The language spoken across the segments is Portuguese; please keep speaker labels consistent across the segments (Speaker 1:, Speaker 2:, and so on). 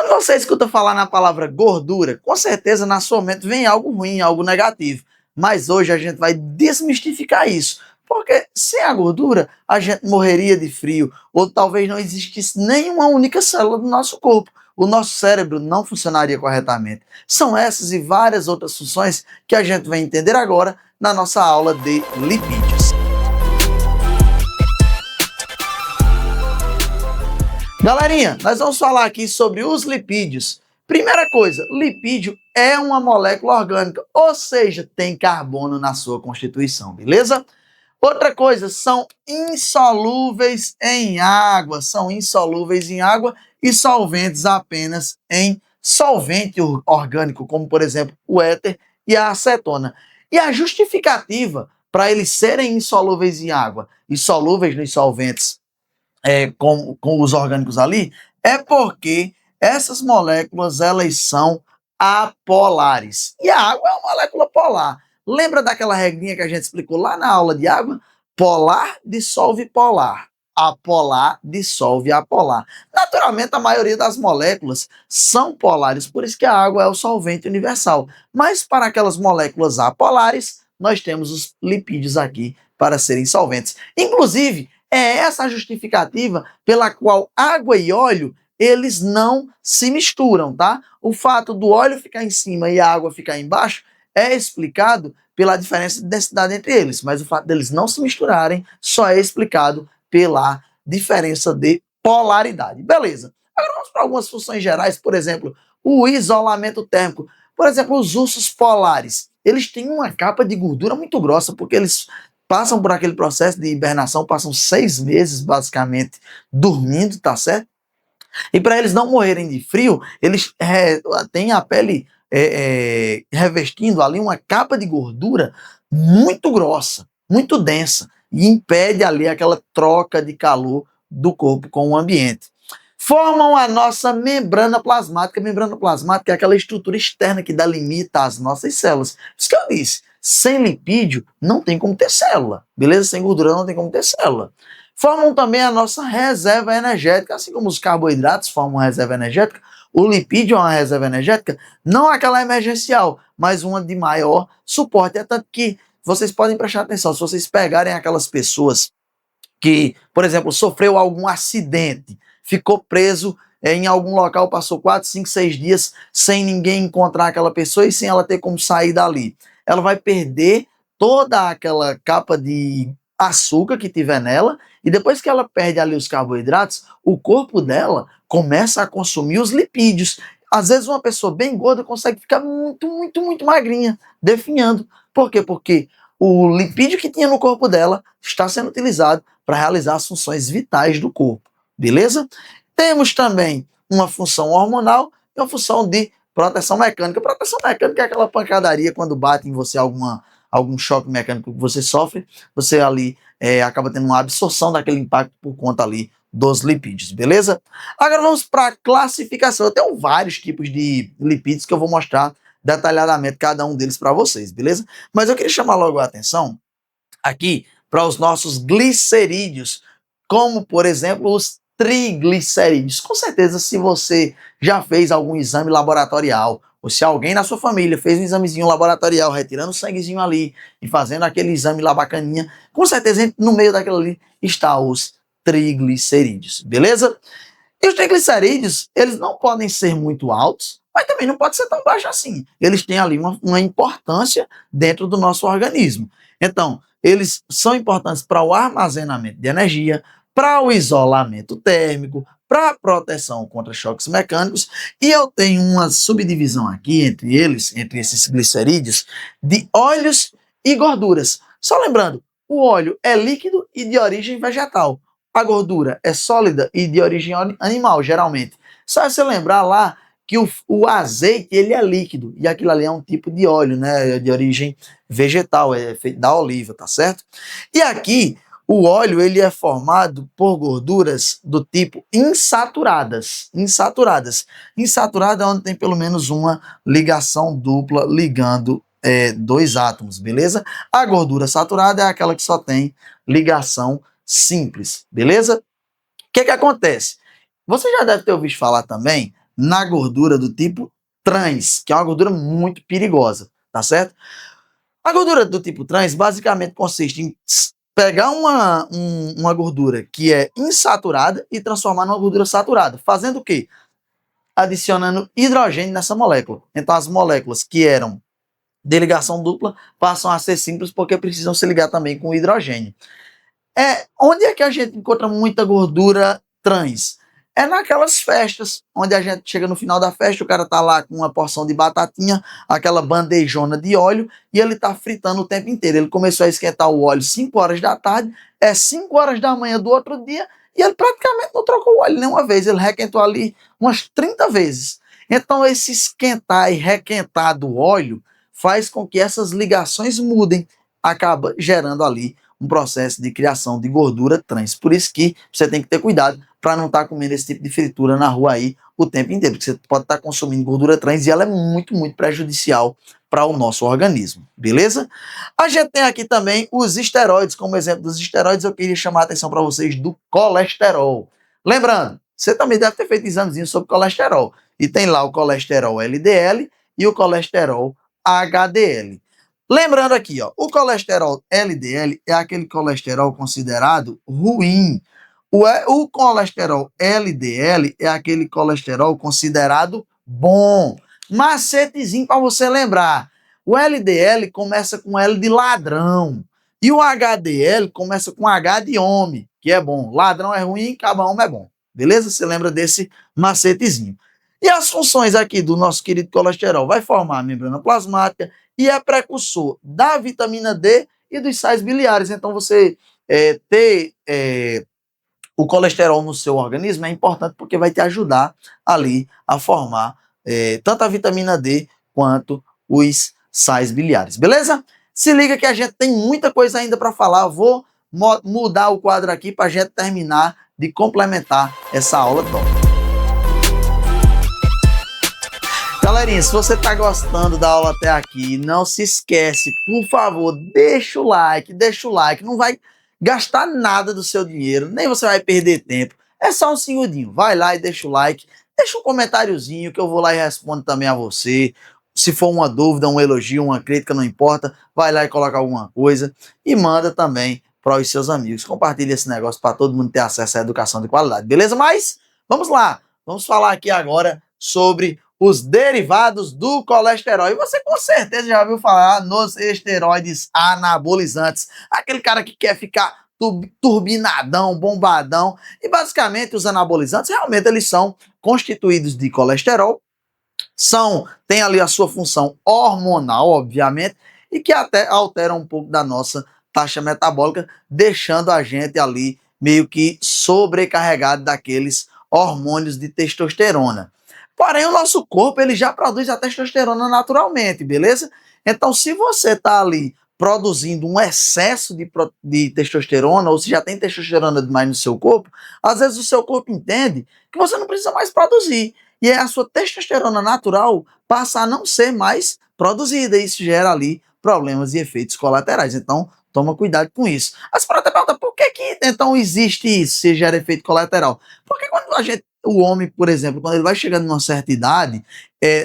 Speaker 1: Quando você escuta falar na palavra gordura, com certeza na sua mente vem algo ruim, algo negativo. Mas hoje a gente vai desmistificar isso. Porque sem a gordura, a gente morreria de frio, ou talvez não existisse nenhuma única célula do nosso corpo. O nosso cérebro não funcionaria corretamente. São essas e várias outras funções que a gente vai entender agora na nossa aula de lipídios. Galerinha, nós vamos falar aqui sobre os lipídios. Primeira coisa, lipídio é uma molécula orgânica, ou seja, tem carbono na sua constituição, beleza? Outra coisa, são insolúveis em água, e solventes apenas em solvente orgânico, como por exemplo o éter e a acetona. E a justificativa para eles serem insolúveis em água e solúveis nos solventes com os orgânicos ali, é porque essas moléculas elas são apolares. E a água é uma molécula polar. Lembra daquela regrinha que a gente explicou lá na aula de água? Polar dissolve polar. Apolar dissolve apolar. Naturalmente, a maioria das moléculas são polares, por isso que a água é o solvente universal. Mas para aquelas moléculas apolares, nós temos os lipídios aqui para serem solventes. Inclusive, é essa a justificativa pela qual água e óleo, eles não se misturam, tá? O fato do óleo ficar em cima e a água ficar embaixo é explicado pela diferença de densidade entre eles, mas o fato deles não se misturarem só é explicado pela diferença de polaridade. Beleza. Agora vamos para algumas funções gerais, por exemplo, o isolamento térmico. Por exemplo, os ursos polares, eles têm uma capa de gordura muito grossa, porque eles passam por aquele processo de hibernação, passam 6 meses, basicamente, dormindo, tá certo? E para eles não morrerem de frio, eles têm a pele revestindo ali uma capa de gordura muito grossa, muito densa, e impede ali aquela troca de calor do corpo com o ambiente. Formam a nossa membrana plasmática. A membrana plasmática é aquela estrutura externa que delimita as nossas células. Isso que eu disse. Sem lipídio, não tem como ter célula, beleza? Sem gordura não tem como ter célula. Formam também a nossa reserva energética, assim como os carboidratos formam uma reserva energética, o lipídio é uma reserva energética, não aquela emergencial, mas uma de maior suporte. É tanto que vocês podem prestar atenção, se vocês pegarem aquelas pessoas que, por exemplo, sofreu algum acidente, ficou preso em algum local, passou 4, 5, 6 dias sem ninguém encontrar aquela pessoa e sem ela ter como sair dali. Ela vai perder toda aquela capa de açúcar que tiver nela, e depois que ela perde ali os carboidratos, o corpo dela começa a consumir os lipídios. Às vezes uma pessoa bem gorda consegue ficar muito magrinha, definhando. Por quê? Porque o lipídio que tinha no corpo dela está sendo utilizado para realizar as funções vitais do corpo, beleza? Temos também uma função hormonal e uma função de proteção mecânica. Proteção mecânica é aquela pancadaria quando bate em você algum choque mecânico que você sofre, você ali acaba tendo uma absorção daquele impacto por conta ali dos lipídios, beleza? Agora vamos para a classificação. Eu tenho vários tipos de lipídios que eu vou mostrar detalhadamente cada um deles para vocês, beleza? Mas eu queria chamar logo a atenção aqui para os nossos glicerídeos, como por exemplo os triglicerídeos. Com certeza, se você já fez algum exame laboratorial, ou se alguém na sua família fez um examezinho laboratorial, retirando o sanguezinho ali e fazendo aquele exame lá bacaninha, com certeza no meio daquilo ali está os triglicerídeos, beleza? E os triglicerídeos, eles não podem ser muito altos, mas também não pode ser tão baixo assim. Eles têm ali uma importância dentro do nosso organismo. Então, eles são importantes para o armazenamento de energia, para o isolamento térmico, para a proteção contra choques mecânicos, e eu tenho uma subdivisão aqui entre esses glicerídeos, de óleos e gorduras. Só lembrando, o óleo é líquido e de origem vegetal. A gordura é sólida e de origem animal, geralmente. Só você lembrar lá que o azeite ele é líquido, e aquilo ali é um tipo de óleo, né, de origem vegetal, é feito da oliva, tá certo? E aqui, o óleo ele é formado por gorduras do tipo insaturadas. Insaturada é onde tem pelo menos uma ligação dupla ligando dois átomos, beleza? A gordura saturada é aquela que só tem ligação simples, beleza? O que acontece? Você já deve ter ouvido falar também na gordura do tipo trans, que é uma gordura muito perigosa, tá certo? A gordura do tipo trans basicamente consiste em pegar uma gordura que é insaturada e transformar numa gordura saturada, fazendo o quê? Adicionando hidrogênio nessa molécula. Então as moléculas que eram de ligação dupla passam a ser simples porque precisam se ligar também com hidrogênio. Onde é que a gente encontra muita gordura trans? É naquelas festas, onde a gente chega no final da festa, o cara tá lá com uma porção de batatinha, aquela bandejona de óleo, e ele tá fritando o tempo inteiro. Ele começou a esquentar o óleo 5 horas da tarde, é 5 horas da manhã do outro dia, e ele praticamente não trocou o óleo nenhuma vez, ele requentou ali umas 30 vezes. Então esse esquentar e requentar do óleo faz com que essas ligações mudem, acaba gerando ali um processo de criação de gordura trans. Por isso que você tem que ter cuidado para não estar comendo esse tipo de fritura na rua aí o tempo inteiro, porque você pode estar consumindo gordura trans e ela é muito, muito prejudicial para o nosso organismo, beleza? A gente tem aqui também os esteroides, como exemplo dos esteroides, eu queria chamar a atenção para vocês do colesterol. Lembrando, você também deve ter feito examezinho sobre colesterol, e tem lá o colesterol LDL e o colesterol HDL. Lembrando aqui, ó, o colesterol LDL é aquele colesterol considerado ruim. O colesterol LDL é aquele colesterol considerado bom. Macetezinho para você lembrar. O LDL começa com L de ladrão. E o HDL começa com H de homem, que é bom. Ladrão é ruim, cada homem é bom. Beleza? Você lembra desse macetezinho. E as funções aqui do nosso querido colesterol? Vai formar a membrana plasmática e é precursor da vitamina D e dos sais biliares. Então, você ter o colesterol no seu organismo é importante porque vai te ajudar ali a formar tanto a vitamina D quanto os sais biliares, beleza? Se liga que a gente tem muita coisa ainda para falar. Vou mudar o quadro aqui para a gente terminar de complementar essa aula toda. Galerinha, se você está gostando da aula até aqui, não se esquece, por favor, deixa o like, não vai gastar nada do seu dinheiro, nem você vai perder tempo, é só um segundinho, vai lá e deixa o like, deixa um comentáriozinho que eu vou lá e respondo também a você, se for uma dúvida, um elogio, uma crítica, não importa, vai lá e coloca alguma coisa e manda também para os seus amigos, compartilha esse negócio para todo mundo ter acesso à educação de qualidade, beleza? Mas, vamos lá, vamos falar aqui agora sobre os derivados do colesterol. E você com certeza já ouviu falar nos esteroides anabolizantes. Aquele cara que quer ficar turbinadão, bombadão. E basicamente os anabolizantes realmente eles são constituídos de colesterol. Tem ali a sua função hormonal, obviamente, e que até alteram um pouco da nossa taxa metabólica, deixando a gente ali meio que sobrecarregado daqueles hormônios de testosterona. Porém, o nosso corpo ele já produz a testosterona naturalmente, beleza? Então, se você está ali produzindo um excesso de testosterona, ou se já tem testosterona demais no seu corpo, às vezes o seu corpo entende que você não precisa mais produzir. E a sua testosterona natural passa a não ser mais produzida. E isso gera ali problemas e efeitos colaterais. Então, toma cuidado com isso. As pessoas perguntam, por que então existe isso, se gera efeito colateral? Porque quando o homem, por exemplo, quando ele vai chegando numa certa idade,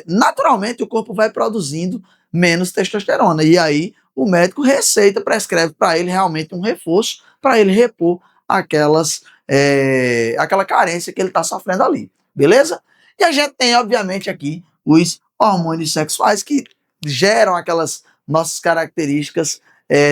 Speaker 1: naturalmente o corpo vai produzindo menos testosterona. E aí o médico prescreve para ele realmente um reforço para ele repor aquela carência que ele está sofrendo ali. Beleza? E a gente tem, obviamente, aqui os hormônios sexuais que geram aquelas nossas características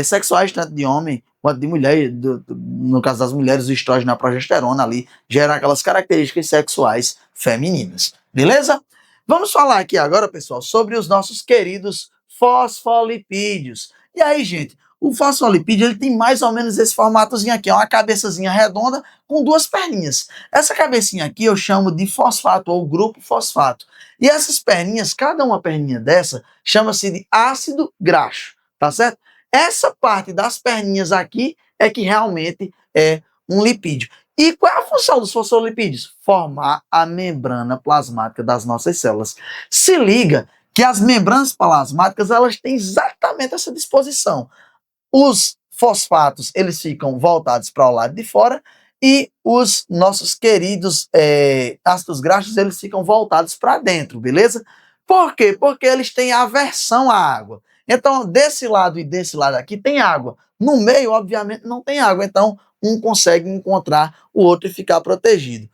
Speaker 1: sexuais, tanto de homem quanto de mulher. No caso das mulheres, o estrógeno e a progesterona ali geram aquelas características sexuais femininas. Beleza? Vamos falar aqui agora, pessoal, sobre os nossos queridos fosfolipídios. E aí, gente, o fosfolipídio ele tem mais ou menos esse formatozinho aqui, é uma cabeçazinha redonda com duas perninhas. Essa cabecinha aqui eu chamo de fosfato ou grupo fosfato. E essas perninhas, cada uma perninha dessa, chama-se de ácido graxo, tá certo? Essa parte das perninhas aqui é que realmente é um lipídio. E qual é a função dos fosfolipídios? Formar a membrana plasmática das nossas células. Se liga que as membranas plasmáticas elas têm exatamente essa disposição. Os fosfatos eles ficam voltados para o lado de fora e os nossos queridos ácidos graxos, eles ficam voltados para dentro, beleza? Por quê? Porque eles têm aversão à água. Então, desse lado e desse lado aqui tem água. No meio, obviamente, não tem água. Então, um consegue encontrar o outro e ficar protegido.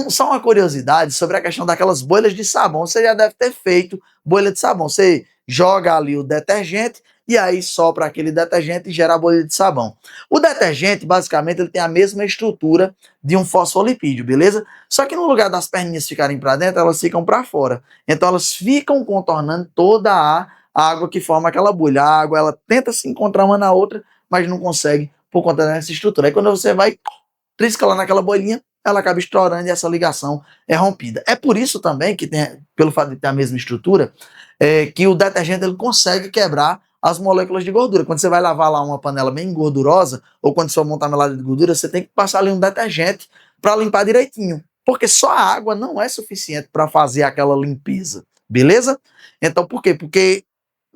Speaker 1: Só uma curiosidade sobre a questão daquelas bolhas de sabão. Você já deve ter feito bolha de sabão. Você joga ali o detergente e aí sopra aquele detergente e gera a bolha de sabão. O detergente, basicamente, ele tem a mesma estrutura de um fosfolipídio, beleza? Só que no lugar das perninhas ficarem para dentro, elas ficam para fora. Então elas ficam contornando toda a água que forma aquela bolha. A água, ela tenta se encontrar uma na outra, mas não consegue por conta dessa estrutura. Aí quando você vai, trisca lá naquela bolinha, ela acaba estourando e essa ligação é rompida. É por isso também que, pelo fato de ter a mesma estrutura, que o detergente ele consegue quebrar as moléculas de gordura. Quando você vai lavar lá uma panela bem gordurosa, ou quando você for montar melada de gordura, você tem que passar ali um detergente para limpar direitinho. Porque só a água não é suficiente para fazer aquela limpeza. Beleza? Então, por quê? Porque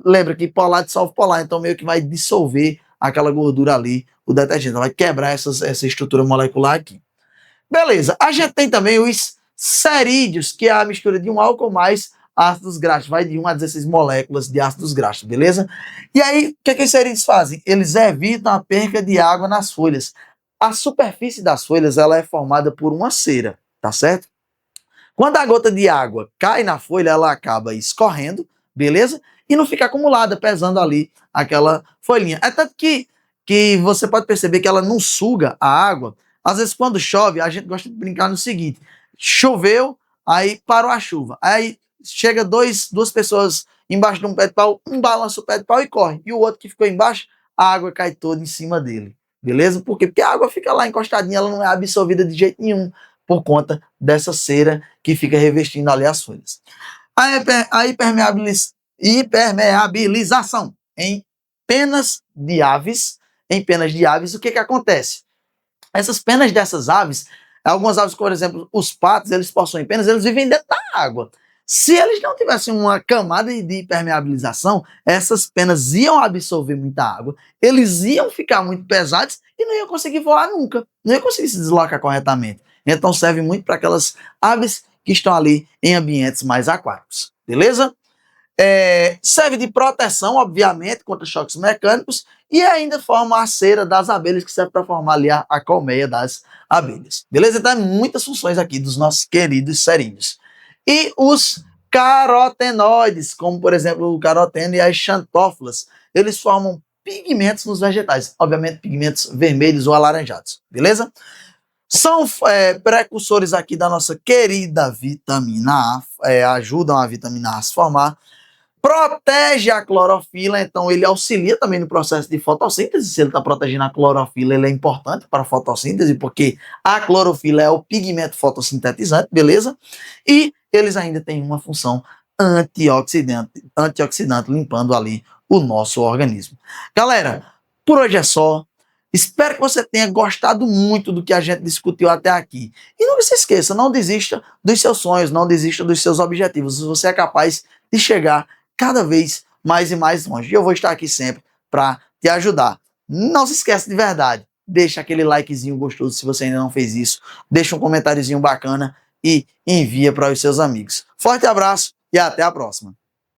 Speaker 1: lembra que polar dissolve polar, então meio que vai dissolver aquela gordura ali, o detergente. Vai quebrar essa estrutura molecular aqui. Beleza. A gente tem também os cerídeos, que é a mistura de um álcool mais ácidos graxos. Vai de 1 a 16 moléculas de ácidos graxos, beleza? E aí, o que os cerídeos fazem? Eles evitam a perca de água nas folhas. A superfície das folhas ela é formada por uma cera, tá certo? Quando a gota de água cai na folha, ela acaba escorrendo, beleza? E não fica acumulada, pesando ali aquela folhinha. É tanto que você pode perceber que ela não suga a água. Às vezes, quando chove, a gente gosta de brincar no seguinte: choveu, aí parou a chuva. Aí chega duas pessoas embaixo de um pé de pau, um balança o pé de pau e corre. E o outro que ficou embaixo, a água cai toda em cima dele. Beleza? Por quê? Porque a água fica lá encostadinha, ela não é absorvida de jeito nenhum por conta dessa cera que fica revestindo ali as folhas. A hipermeabilização em penas de aves. Em penas de aves, o que acontece? Essas penas dessas aves, algumas aves, por exemplo, os patos, eles possuem penas, eles vivem dentro da água. Se eles não tivessem uma camada de impermeabilização, essas penas iam absorver muita água, eles iam ficar muito pesados e não iam conseguir voar nunca, não iam conseguir se deslocar corretamente. Então serve muito para aquelas aves que estão ali em ambientes mais aquáticos, beleza? Serve de proteção, obviamente, contra choques mecânicos e ainda forma a cera das abelhas, que serve para formar ali a colmeia das abelhas. Beleza? Então, muitas funções aqui dos nossos queridos cerídeos. E os carotenoides, como por exemplo o caroteno e as xantófilas, eles formam pigmentos nos vegetais, obviamente pigmentos vermelhos ou alaranjados, beleza? São precursores aqui da nossa querida vitamina A, ajudam a vitamina A a se formar, protege a clorofila, então ele auxilia também no processo de fotossíntese. Se ele está protegendo a clorofila, ele é importante para a fotossíntese, porque a clorofila é o pigmento fotossintetizante, beleza? E eles ainda têm uma função antioxidante, limpando ali o nosso organismo. Galera, por hoje é só. Espero que você tenha gostado muito do que a gente discutiu até aqui. E não se esqueça, não desista dos seus sonhos, não desista dos seus objetivos. Você é capaz de chegar cada vez mais e mais longe. E eu vou estar aqui sempre para te ajudar. Não se esqueça de verdade. Deixa aquele likezinho gostoso se você ainda não fez isso. Deixa um comentáriozinho bacana e envia para os seus amigos. Forte abraço e até a próxima.